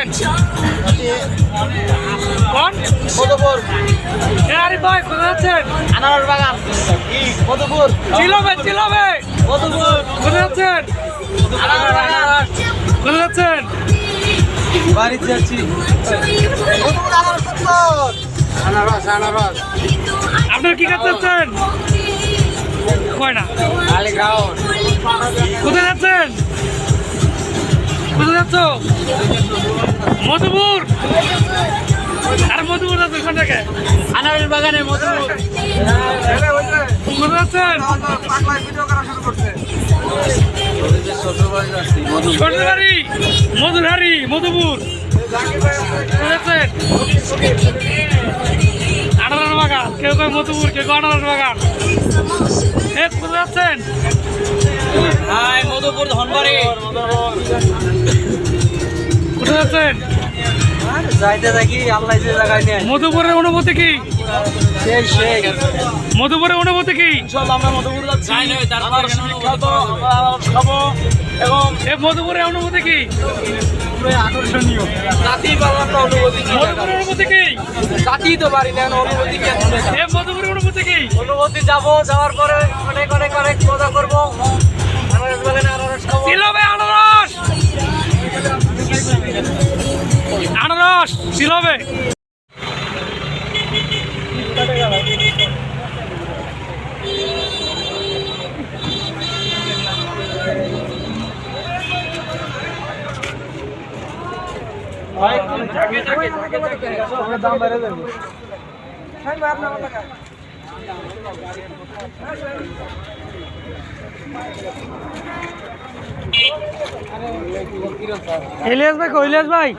যাচ্ছেন? কোন মধুপুর আরিফ ভাই কোথায় যাচ্ছেন? আনারস বাগান মধুপুর চিলবে মধুপুর কোথায় যাচ্ছেন? আনারস কোথায় যাচ্ছেন? বাড়িতে যাচ্ছি মধুপুর আনারস আপনারা কি কাজ যাচ্ছেন? কয় না আলিগ্রাউন্ড কোথায় যাচ্ছেন? কোথায় যাচ্ছ? মধুপুর আর মধুপুর যাচ্ছে ওখান থেকে আনারস বাগানে মধুপুর কোথায় যাচ্ছেন? শ্বশুরবাড়ি মধুরহারি মধুপুর কোথায় যাচ্ছেন? আনারস বাগান কেউ কেউ মধুপুর কেউ আনারস বাগান কোথায় যাচ্ছেন? মধুপুর ধনবাড়ি কোথায় যাচ্ছেন? যাইতে থাকি আল্লাহ যে জায়গায় নিয়ে মধুপুরের অনুভূতি কি? সেই মধুপুরের অনুভূতি কি? আমরা মধুপুর যাচ্ছি বিখ্যাত আমরা আনারস খাবো এবং মধুপুরের অনুভূতি কি? আকর্ষণীয় জাতি পারলাম না অনুভূতি কি মধুপুরের অনুভূতি কি? জাতি তো পারি না অনুভূতি কি মধুপুরের অনুভূতি কি? অনুভূতি যাওয়ার পরে অনেক অনেক অনেক মজা করবো আনারস বাগানে আনারস খাবো চিলবে আনারস আনারস চিলবে দাম বেড়ে যাবে ইলিয়াস ভাই কৈলাস ভাই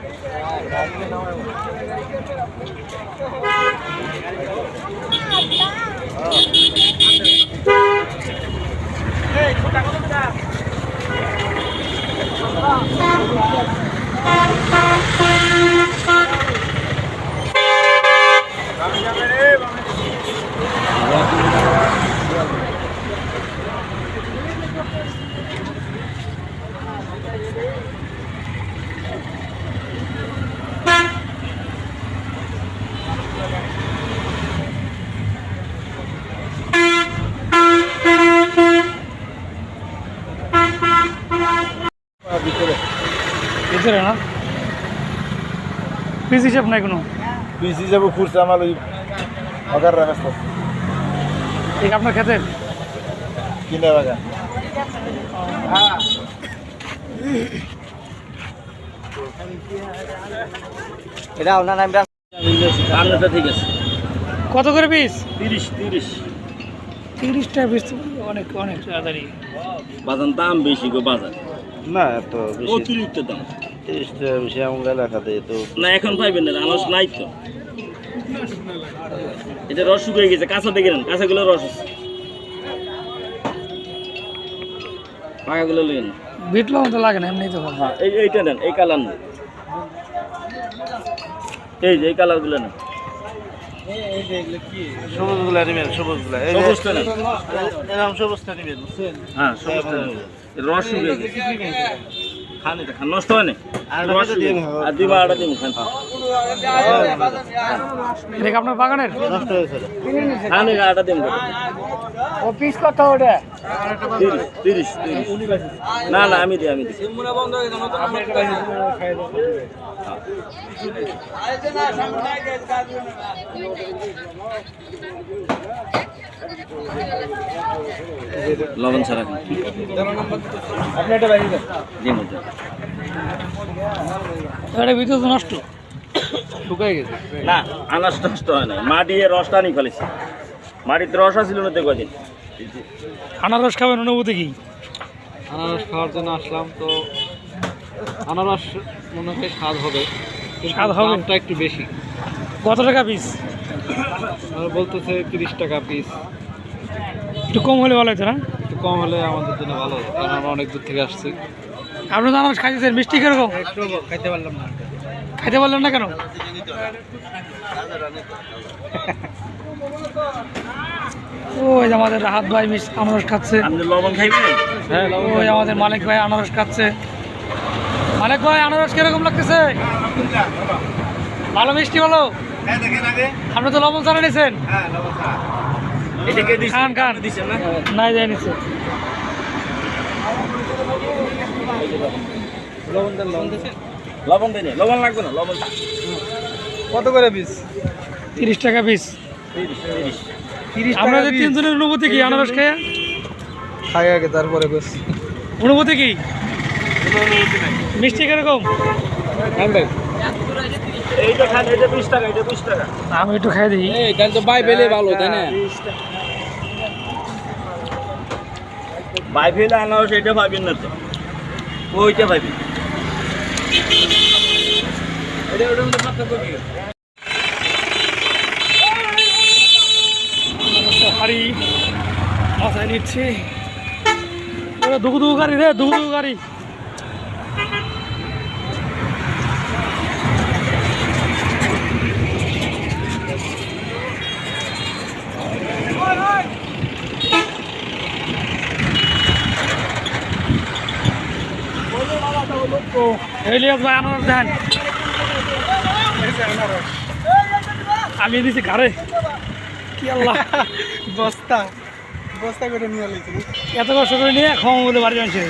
ভিতরে না পিস হিসাব নাই কোনো পিস হিসাবে খুঁজছে আমার ওই বাগার রাস্তা ঠিক আপনার ক্ষেতের কিনে বাগান এটা আপনার নামটা আন্নাটা ঠিক আছে কত করে পিস? 30 30টা পিস অনেক অনেক তাড়াতাড়ি বাজার দাম বেশি গো বাজার না এত বেশি অতিরিক্ত দাম 30 টাকা বেশি এমন লেখা দেয় তো না এখন পাইবেন না আনারস নাই তো এটা রস শুকিয়ে গেছে কাঁচা দেখে নেন কাঁচাগুলো রস আছে পাকাগুলো লেন বিটলো মতো লাগে না এমনি তো ভালো। হ্যাঁ এইটা নেন এই কালার নেন এই যে এই কালারগুলো নেন সবুজগুলা নেবেন সবুজগুলা এই সবুজটা নেন এরকম সবুজটা নেবেন বুঝছেন হ্যাঁ সবুজটা নেন রস শুকিয়ে গেছে খান এটা খান নষ্ট হয় না আর রস দিয়ে আর দিবা আটা দিন খান এটা কি আপনার বাগানের? নষ্ট হয়েছে খান এই আটা দিন ও পিস কত ওটা? 30 না না আমি দিই লবণ ছাড়া খান আপনি এটা বাইরে দেন জি মধ্যে এটা ভিতরে তো নষ্ট শুকাই গেছে না আনাজ নষ্ট হয় না মা দিয়ে রসটা নিয়ে ফেলেছে মাটিতে রস ছিল না তো কদিন আনারস খাবেন অনুভূতি কি? আনারস খাওয়ার জন্য আসলাম তো আনারস মনে হয় স্বাদ হবে কিন্তু স্বাদ হবে? দামটা একটু বেশি কত টাকা পিস? আর বলতেছে 30 টাকা পিস একটু কম হলে ভালো হতো না? একটু কম হলে আমাদের জন্য ভালো হতো কারণ আমরা অনেক দূর থেকে আসছি আপনি তো আনারস খাইতেছেন মিষ্টি কিরকম? একটু খাইতে পারলাম না খাইতে পারলেন না কেন? ওই যে আমাদের রাহাত ভাই আনারস খাচ্ছে, আপনি লবণ খাইবেন? হ্যাঁ ওই আমাদের মালিক ভাই আনারস খাচ্ছে। মালিক ভাই আনারস কিরকম লাগতেছে? ভালো মিষ্টি ভালো? আপনি তো লবণ ছাড়া নিয়েছেন? খান খান। নাই যাই নিচ্ছে। লবণ দেয় লবণ লাগবে না লবণ কত করে পিস? 30 টাকা পিস। 30 আপনাদের তিনজনের অনুভূতি কি আনারস খেয়ে? খাই আগে তারপরে বেশ। অনুভূতি কি? মিষ্টি কিরকম? এইটা খান, এটা 20 টাকা, এটা 20 টাকা। আমি একটু খাই দিই। তাহলে তো বাই পেলে ভালো তাই না? বাই ফেলে আনারস এটা পাবেন না তো, ওইটা পাবেন। হাড়ি মাথায় নিচ্ছে। দুগু দুগু গাড়ি রে, দুগু দুগু গাড়ি। এলিয়াস ভাই আনারস দেন। আমি দিছি ঘরে। কি আল্লাহ, বস্তা বস্তা করে নিয়ে এসেছি। এত কষ্ট করে নিয়ে খাওয়া বলে বাড়ি আনছে।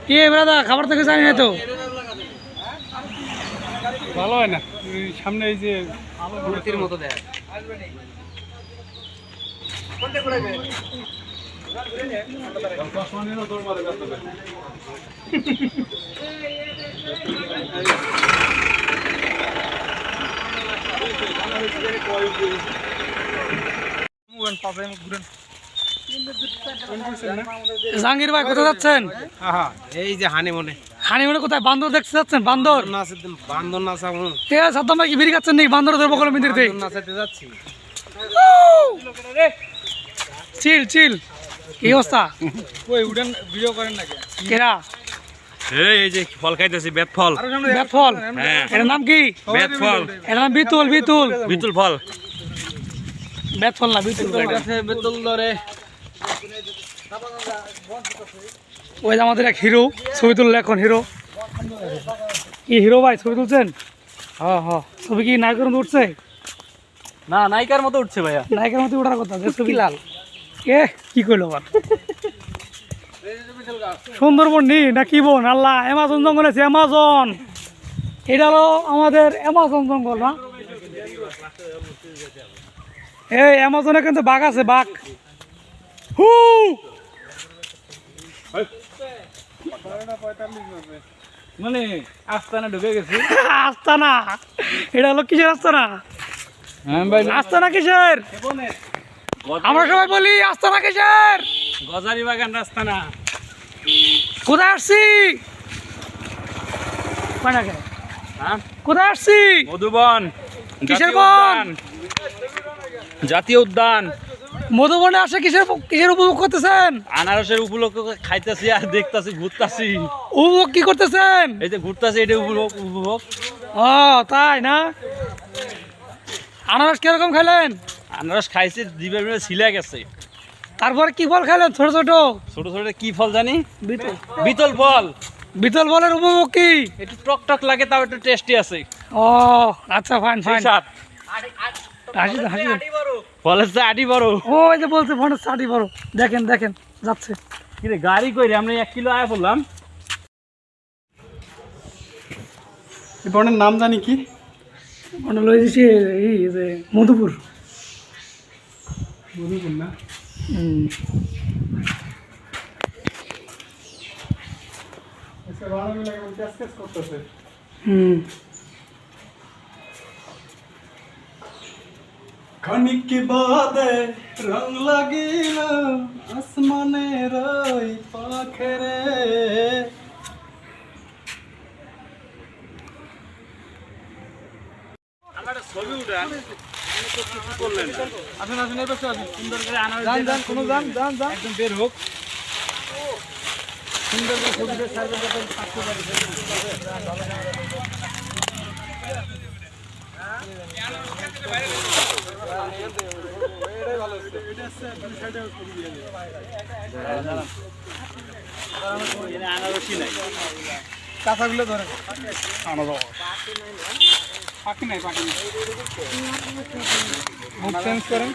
কি দাদা খাবার থেকে জানি না তো? ভালো হয় না, সামনে এই যে মূর্তির মতো দেয়। জাহাঙ্গীর ভাই কোথায় যাচ্ছেন? এই যে হানিমুনে। হানিমুনে কোথায়? বান্দর দেখতে যাচ্ছেন? বান্দর? বান্দর নাচা ঠিক আছে, সাদ্দাম ভাই কি বিড়ি খাচ্ছেন নাকি? বান্দর ধরবো কলম মিন্দিরতে। নাচাতে যাচ্ছি। চিল চিল। কি অবস্থা? কই উডেন ভিডিও করেন নাকি? কেরা? এই যে ফল খাইতেছি, বেত ফল। বেত ফল? হ্যাঁ। এটার নাম কি? বেত ফল, এটার নাম বিতুল। বিতুল বিতুল ফল। বেত ফল না, বিতুল। বেতল ধরে ওই যে আমাদের এক হিরো ছবি তুললে এখন হিরো। কি হিরো ভাই ছবি তুলছেন? হ্যাঁ হ্যাঁ। ছবি কি নায়কের মতো উঠছে? না নায়িকার মতো উঠছে ভাইয়া। নায়কের মতো ওঠার কথা। যে ছবি লাল এ কি কইলো আবার? সুন্দরবন নি না কি বোন? আল্লাহ, অ্যামাজন জঙ্গল আছে, অ্যামাজন। এটা হলো আমাদের অ্যামাজন জঙ্গল না? এই অ্যামাজনে কিন্তু বাঘ আছে, বাঘ। হু মানে আস্তানা ঢুকে গেছে। আস্তানা? এটা হলো কিসের আস্তানা? হ্যাঁ ভাই। আস্তানা কিসের? আমরা সবাই বলি আস্তানা কিসের? গজারি বাগান রাস্তা না। কোথায় আসছি? হ্যাঁ? কোথায় আসছি? মধুবন। কিসের জাতীয় বন? উদ্যান। জাতীয় উদ্যান। মধুবনে আসে কিসের কিসের উপভোগ করতেছেন? আনারসের উপলক্ষ খাইতেছি আর দেখতেছি, ঘুরতাছি। উপভোগ কি করতেছেন? এই যে ঘুরতাছি, এটা উপভোগ। ও তাই না? আনারস কিরকম খাইলেন? আনারস খাইছি, জিভের মধ্যে ছিলে গেছে। তারপরে কি ফল খাইলেন? ছোট ছোট ছোট ছোট কি ফল জানি? বিতল। বিতল ফল। বিতল ফলের উপভোগ কি? একটু টক টক লাগে, তাও একটু টেস্টি আছে। ও আচ্ছা, ফাইন ফাইন। স্বাদ। হাসি হাসি। ফলের চেয়ে আটি বড়। ও এই যে বলছে ফোনের সাটি বড়। দেখেন দেখেন যাচ্ছে। কি রে, গাড়ি কইরে আমরা 1 কিলো আয়া পড়লাম। এই বনের নাম জানি কি? মনে লই দিছি এই যে মধুপুর। মধুপুর না? আচ্ছা, ভালো লাগে, ক্যাস ক্যাস করতেছে। খানিক বাদে রং লাগিল আসমানের ওই পাখরে। আমার ছবি উঠান, কিছু করলেন না। আসুন আসুন, এই পাশে আসুন। সুন্দর করে আনারস যান দিয়ে যান, কোনো যান যান যান। একদম বের হোক। সুন্দর করে ছবিটা সার্ভে করতে থাকতে পারি। আনারসই নাই। কাঁচাগুলো ধরে পাখি নাই মুখ চেঞ্জ করেন